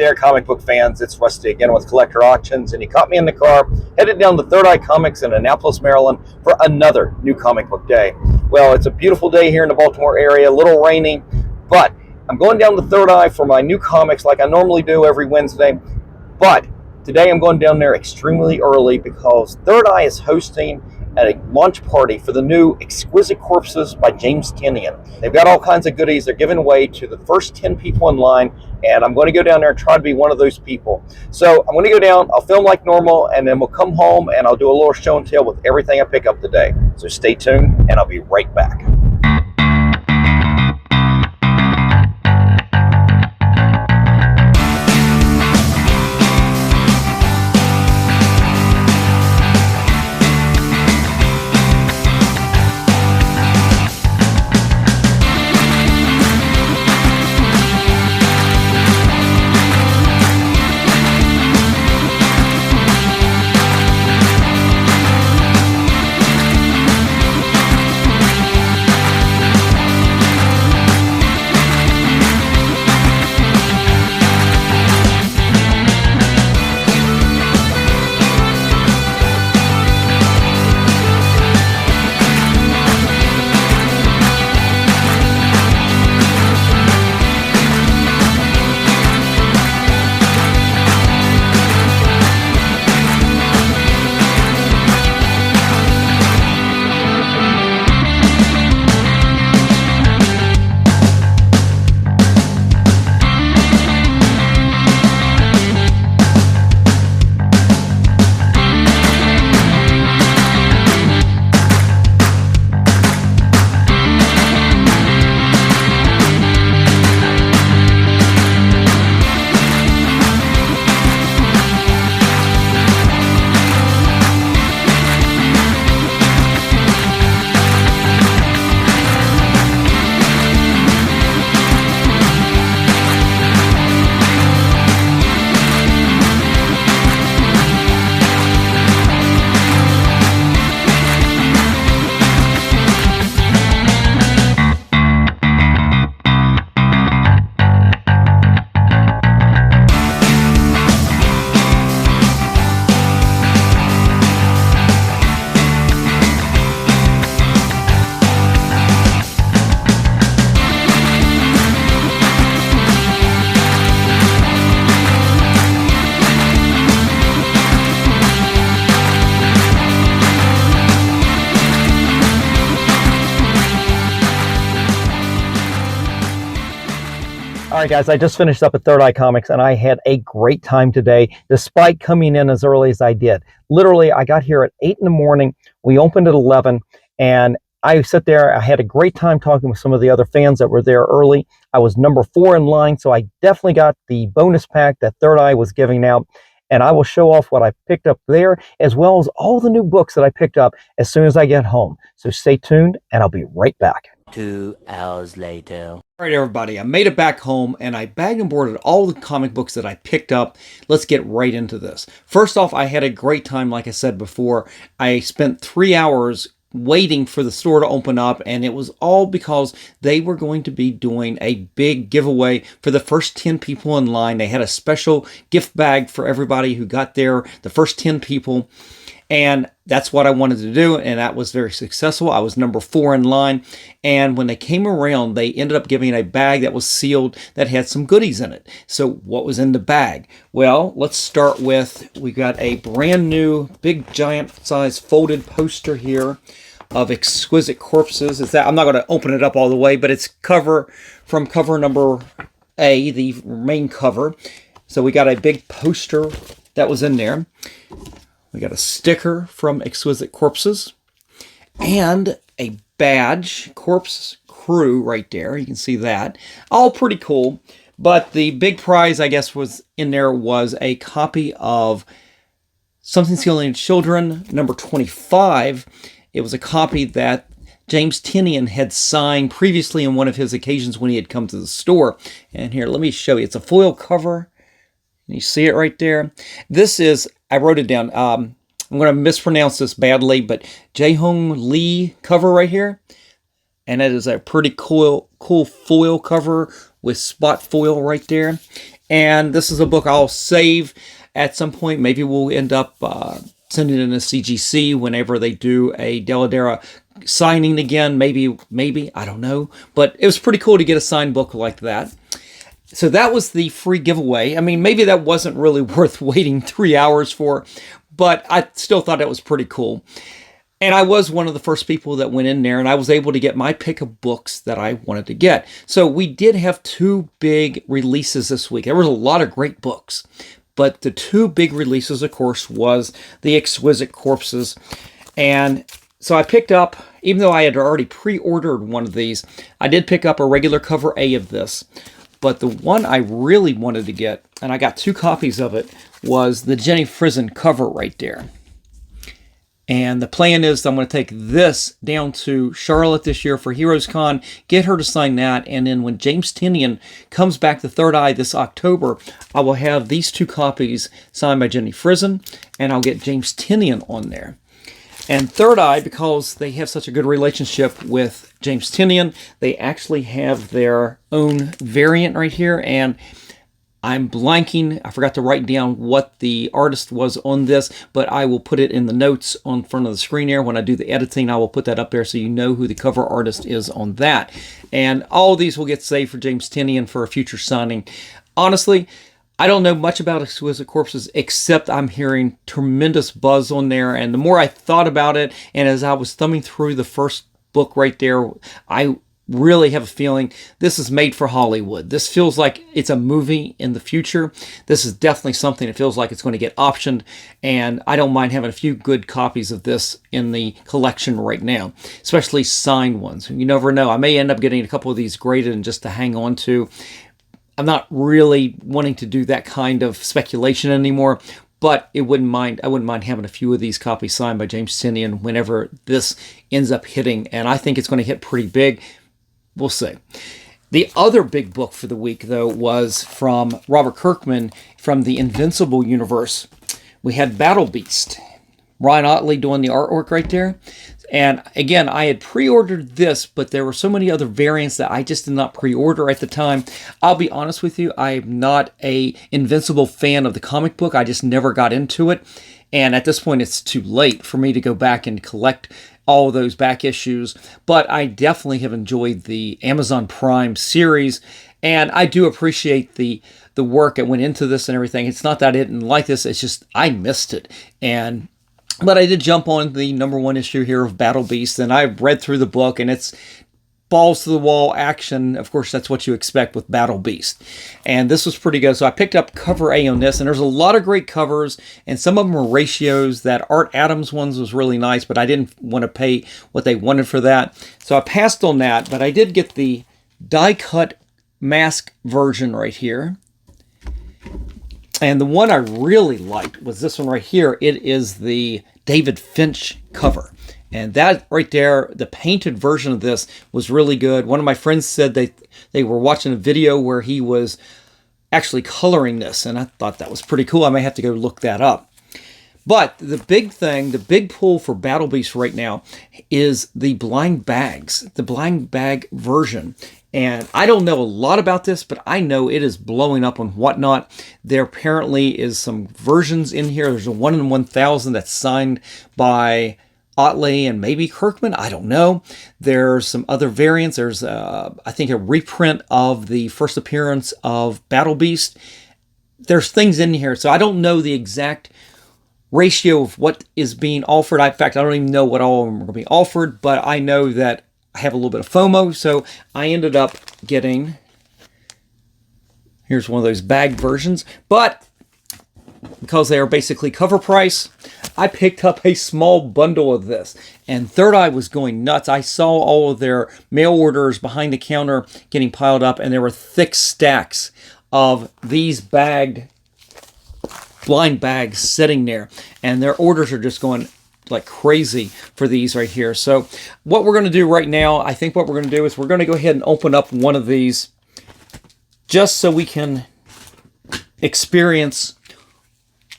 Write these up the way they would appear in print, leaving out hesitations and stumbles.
there, comic book fans. It's Rusty again with Collector Auctions, and you caught me in the car, headed down to Third Eye Comics in Annapolis, Maryland for another new comic book day. Well, it's a beautiful day here in the Baltimore area, a little rainy, but I'm going down to Third Eye for my new comics like I normally do every Wednesday. But today I'm going down there extremely early because Third Eye is hosting a launch party for the new Exquisite Corpses by James Tynion. They've got all kinds of goodies they're giving away to the first 10 people in line, and I'm going to go down there and try to be one of those people. So I'm going to go down, I'll film like normal, and then we'll come home and I'll do a little show and tell with everything I pick up today. So stay tuned, and I'll be right back. All right, guys, I just finished up at Third Eye Comics, and I had a great time today, despite coming in as early as I did. Literally, I got here at 8 in the morning. We opened at 11, and I sat there. I had a great time talking with some of the other fans that were there early. I was number 4 in line, so I definitely got the bonus pack that Third Eye was giving out, and I will show off what I picked up there, as well as all the new books that I picked up as soon as I get home. So stay tuned, and I'll be right back. 2 hours later. All right, everybody, I made it back home and I bagged and boarded all the comic books that I picked up. Let's get right into this. First off, I had a great time, like I said before. I spent 3 hours waiting for the store to open up, and it was all because they were going to be doing a big giveaway for the first 10 people in line. They had a special gift bag for everybody who got there, the first 10 people. And that's what I wanted to do, and that was very successful. I was number 4 in line, and when they came around, they ended up giving a bag that was sealed that had some goodies in it. So what was in the bag? Well, let's start with, we got a brand new, big, giant size folded poster here of Exquisite Corpses. It's that, I'm not going to open it up all the way, but it's cover number A, the main cover. So we got a big poster that was in there. We got a sticker from Exquisite Corpses and a badge, Corpse Crew right there. You can see that. All pretty cool. But the big prize, I guess, was in there was a copy of Something's Killing Children, number 25. It was a copy that James Tynion had signed previously on one of his occasions when he had come to the store. And here, let me show you. It's a foil cover. You see it right there? This is, I wrote it down. I'm going to mispronounce this badly, but Jae-Hong Lee cover right here. And it is a pretty cool foil cover with spot foil right there. And this is a book I'll save at some point. Maybe we'll end up sending it in a CGC whenever they do a Deladera signing again. Maybe, I don't know. But it was pretty cool to get a signed book like that. So that was the free giveaway. I mean, maybe that wasn't really worth waiting 3 hours for, but I still thought it was pretty cool. And I was one of the first people that went in there, and I was able to get my pick of books that I wanted to get. So we did have 2 big releases this week. There was a lot of great books, but the 2 big releases, of course, was the Exquisite Corpses. And so I picked up, even though I had already pre-ordered one of these, I did pick up a regular cover A of this. But the one I really wanted to get, and I got 2 copies of it, was the Jenny Frison cover right there. And the plan is I'm going to take this down to Charlotte this year for Heroes Con, get her to sign that, and then when James Tynion comes back to Third Eye this October, I will have these 2 copies signed by Jenny Frison, and I'll get James Tynion on there. And Third Eye, because they have such a good relationship with James Tynion, they actually have their own variant right here. And I'm blanking. I forgot to write down what the artist was on this, but I will put it in the notes on front of the screen here. When I do the editing, I will put that up there so you know who the cover artist is on that. And all of these will get saved for James Tynion for a future signing. Honestly, I don't know much about Exquisite Corpses, except I'm hearing tremendous buzz on there. And the more I thought about it, and as I was thumbing through the first book right there, I really have a feeling this is made for Hollywood. This feels like it's a movie in the future. This is definitely something that feels like it's going to get optioned, and I don't mind having a few good copies of this in the collection right now, especially signed ones. You never know. I may end up getting a couple of these graded and just to hang on to. I'm not really wanting to do that kind of speculation anymore, but I wouldn't mind having a few of these copies signed by James Tynion whenever this ends up hitting, and I think it's going to hit pretty big. We'll see. The other big book for the week, though, was from Robert Kirkman from the Invincible universe. We had Battle Beast. Ryan Ottley doing the artwork right there. And again, I had pre-ordered this, but there were so many other variants that I just did not pre-order at the time. I'll be honest with you, I'm not a Invincible fan of the comic book. I just never got into it. And at this point, it's too late for me to go back and collect all those back issues. But I definitely have enjoyed the Amazon Prime series. And I do appreciate the work that went into this and everything. It's not that I didn't like this. It's just I missed it. But I did jump on the #1 issue here of Battle Beast, and I've read through the book, and it's balls to the wall action. Of course, that's what you expect with Battle Beast. And this was pretty good. So I picked up cover A on this, and there's a lot of great covers, and some of them were ratios. That Art Adams ones was really nice, but I didn't want to pay what they wanted for that. So I passed on that, but I did get the die-cut mask version right here. And the one I really liked was this one right here. It is the David Finch cover. And that right there, the painted version of this was really good. One of my friends said they were watching a video where he was actually coloring this, and I thought that was pretty cool. I may have to go look that up. But the big thing, the big pull for Battle Beast right now is the blind bags, the blind bag version. And I don't know a lot about this, but I know it is blowing up on Whatnot. There apparently is some versions in here. There's a 1 in 1,000 that's signed by Otley and maybe Kirkman. I don't know. There's some other variants. There's, I think, a reprint of the first appearance of Battle Beast. There's things in here, so I don't know the exact ratio of what is being offered. In fact, I don't even know what all of them are going to be offered, but I know that I have a little bit of FOMO, so I ended up getting, here's one of those bag versions, but because they are basically cover price, I picked up a small bundle of this, and Third Eye was going nuts. I saw all of their mail orders behind the counter getting piled up, and there were thick stacks of these blind bags sitting there, and their orders are just going like crazy for these right here. So what we're going to do right now, I think what we're going to do is we're going to go ahead and open up one of these just so we can experience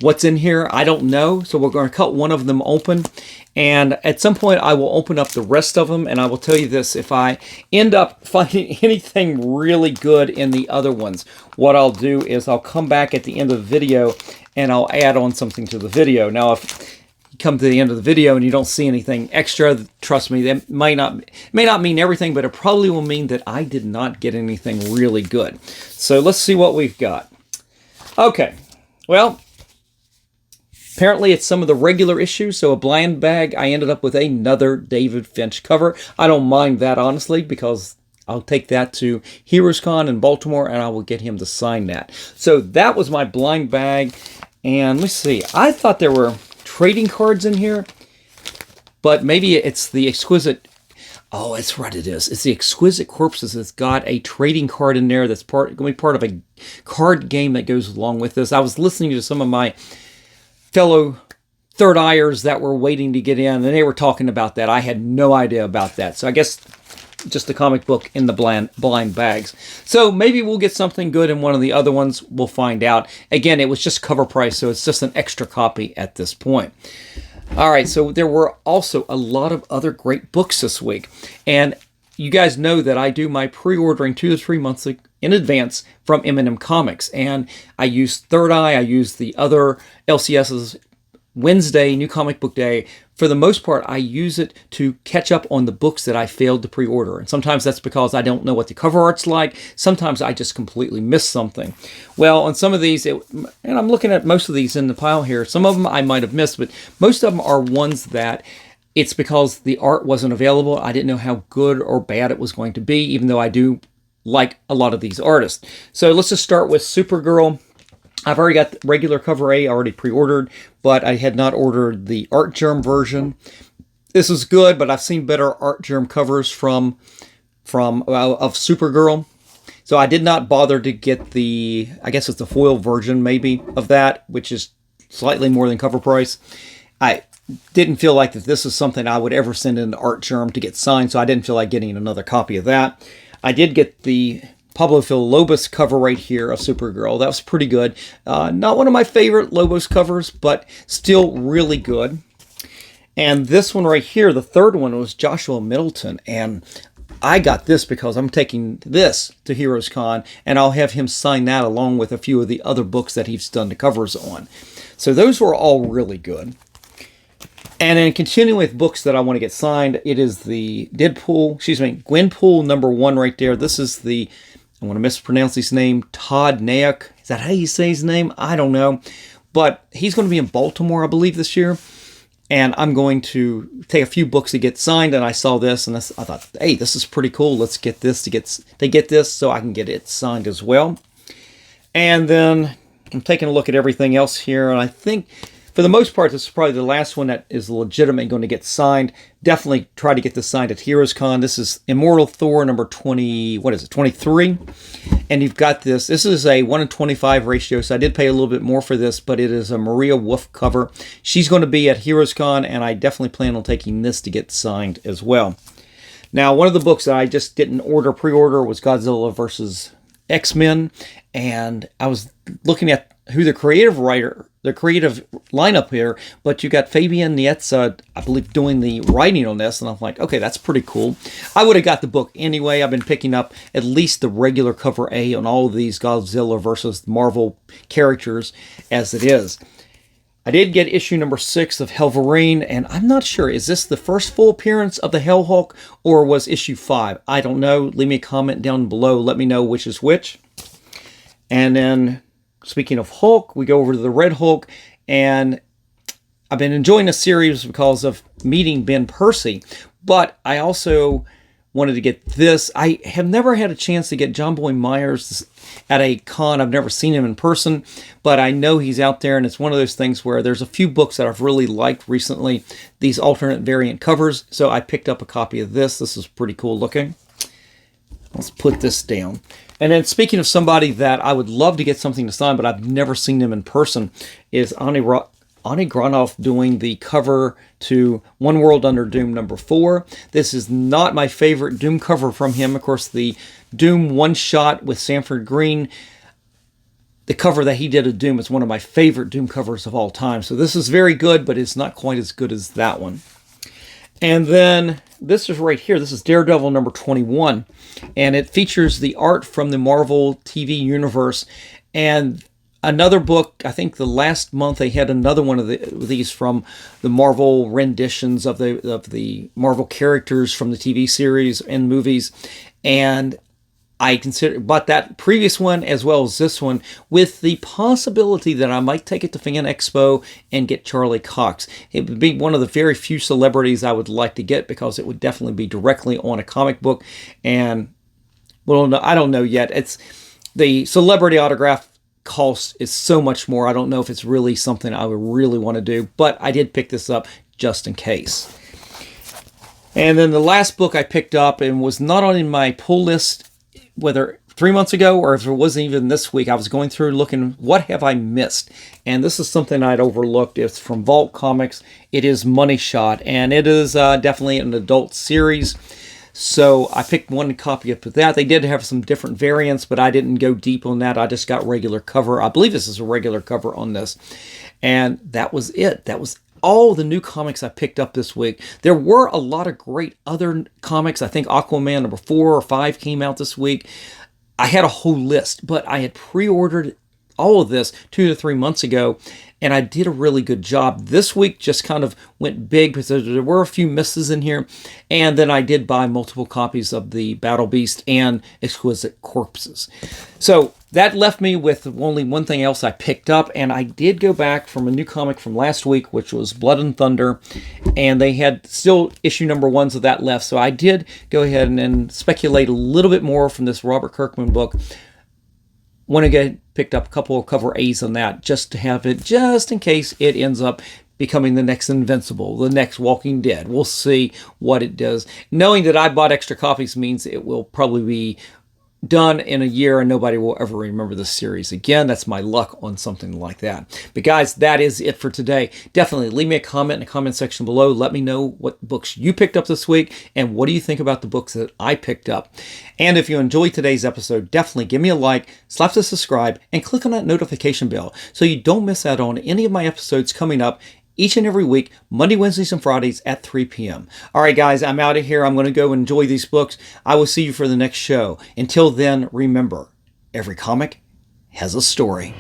what's in here. I don't know. So we're going to cut one of them open, And at some point, I will open up the rest of them, and I will tell you this. If I end up finding anything really good in the other ones, what I'll do is I'll come back at the end of the video, and I'll add on something to the video. Now, if you come to the end of the video and you don't see anything extra, trust me, that may not mean everything, but it probably will mean that I did not get anything really good. So let's see what we've got. Okay, well, apparently it's some of the regular issues, so a blind bag. I ended up with another David Finch cover. I don't mind that, honestly, because I'll take that to HeroesCon in Baltimore, and I will get him to sign that. So that was my blind bag, and let's see. I thought there were trading cards in here, but maybe it's the Exquisite. Oh, that's what it is. It's the Exquisite Corpses that's got a trading card in there that's going to be part of a card game that goes along with this. I was listening to some of my fellow third eyers that were waiting to get in, and they were talking about that. I had no idea about that. So I guess just a comic book in the blind bags. So maybe we'll get something good in one of the other ones. We'll find out. Again, it was just cover price, so it's just an extra copy at this point. All right, so there were also a lot of other great books this week. And you guys know that I do my pre-ordering 2 to 3 months in advance from M&M Comics. And I use Third Eye, I use the other LCS's Wednesday, New Comic Book Day. For the most part, I use it to catch up on the books that I failed to pre-order. And sometimes that's because I don't know what the cover art's like. Sometimes I just completely miss something. Well, on some of these, and I'm looking at most of these in the pile here, some of them I might have missed, but most of them are ones that it's because the art wasn't available. I didn't know how good or bad it was going to be, even though I do like a lot of these artists. So let's just start with Supergirl. I've already got the regular cover A already pre-ordered, but I had not ordered the Art Germ version. This is good, but I've seen better Art Germ covers of Supergirl. So I did not bother to get the, I guess it's the foil version maybe of that, which is slightly more than cover price. I didn't feel like that this is something I would ever send in to Art Germ to get signed, so I didn't feel like getting another copy of that. I did get the Pablo Lobos cover right here of Supergirl. That was pretty good. Not one of my favorite Lobos covers, but still really good. And this one right here, the third one, was Joshua Middleton. And I got this because I'm taking this to HeroesCon, and I'll have him sign that along with a few of the other books that he's done the covers on. So those were all really good. And then continuing with books that I want to get signed, it is the Gwenpool #1 right there. This is the, I want to mispronounce his name, Todd Nayak. Is that how you say his name? I don't know. But he's going to be in Baltimore, I believe, this year. And I'm going to take a few books to get signed. And I saw this, and I thought, hey, this is pretty cool. Let's get this to get this so I can get it signed as well. And then I'm taking a look at everything else here, and I think, for the most part, this is probably the last one that is legitimately going to get signed. Definitely try to get this signed at HeroesCon. This is Immortal Thor number 23. And you've got this. This is a 1:25 ratio, so I did pay a little bit more for this, but it is a Maria Wolf cover. She's going to be at HeroesCon, and I definitely plan on taking this to get signed as well. Now, one of the books that I just didn't pre-order was Godzilla vs. X-Men, and I was looking at who the creative lineup here, but you got Fabian Nietza, I believe, doing the writing on this, and I'm like, okay, that's pretty cool. I would have got the book anyway. I've been picking up at least the regular cover A on all of these Godzilla versus Marvel characters as it is. I did get issue number 6 of Helverine, and I'm not sure, is this the first full appearance of the Hellhawk, or was issue 5? I don't know. Leave me a comment down below. Let me know which is which. And then, speaking of Hulk, we go over to the Red Hulk, and I've been enjoying the series because of meeting Ben Percy, but I also wanted to get this. I have never had a chance to get John Boy Myers at a con. I've never seen him in person, but I know he's out there, and it's one of those things where there's a few books that I've really liked recently, these alternate variant covers, so I picked up a copy of this. This is pretty cool looking. Let's put this down. And then speaking of somebody that I would love to get something to sign, but I've never seen him in person, is Ani Granoff doing the cover to One World Under Doom number 4. This is not my favorite Doom cover from him. Of course, the Doom one-shot with Sanford Green, the cover that he did of Doom is one of my favorite Doom covers of all time. So this is very good, but it's not quite as good as that one. And then this is right here. This is Daredevil number 21. And it features the art from the Marvel TV universe. And another book, I think the last month they had another one of these from the Marvel renditions of the Marvel characters from the TV series and movies. And I bought that previous one as well as this one with the possibility that I might take it to Fan Expo and get Charlie Cox. It would be one of the very few celebrities I would like to get because it would definitely be directly on a comic book. And, well, no, I don't know yet. It's the celebrity autograph cost is so much more. I don't know if it's really something I would really want to do, but I did pick this up just in case. And then the last book I picked up and was not on my pull list, whether 3 months ago or if it wasn't even this week, I was going through looking, what have I missed? And this is something I'd overlooked. It's from Vault Comics. It is Money Shot, and it is definitely an adult series. So I picked one copy up of that. They did have some different variants, but I didn't go deep on that. I just got regular cover. I believe this is a regular cover on this. And that was it. That was all the new comics I picked up this week. There were a lot of great other comics. I think Aquaman number 4 or 5 came out this week. I had a whole list, but I had pre-ordered all of this 2 to 3 months ago, and I did a really good job. This week just kind of went big because there were a few misses in here, and then I did buy multiple copies of the Battle Beast and Exquisite Corpses. So that left me with only one thing else I picked up, and I did go back from a new comic from last week, which was Blood and Thunder, and they had still issue number 1s of that left, so I did go ahead and speculate a little bit more from this Robert Kirkman book. Went again, picked up a couple of cover A's on that just to have it, just in case it ends up becoming the next Invincible, the next Walking Dead. We'll see what it does. Knowing that I bought extra copies means it will probably be done in a year and nobody will ever remember the series again. That's my luck on something like that. But guys, that is it for today. Definitely leave me a comment in the comment section below. Let me know what books you picked up this week and what do you think about the books that I picked up. And if you enjoyed today's episode, definitely give me a like, slap the subscribe, and click on that notification bell so you don't miss out on any of my episodes coming up each and every week, Monday, Wednesdays, and Fridays at 3 p.m. All right, guys, I'm out of here. I'm going to go enjoy these books. I will see you for the next show. Until then, remember, every comic has a story.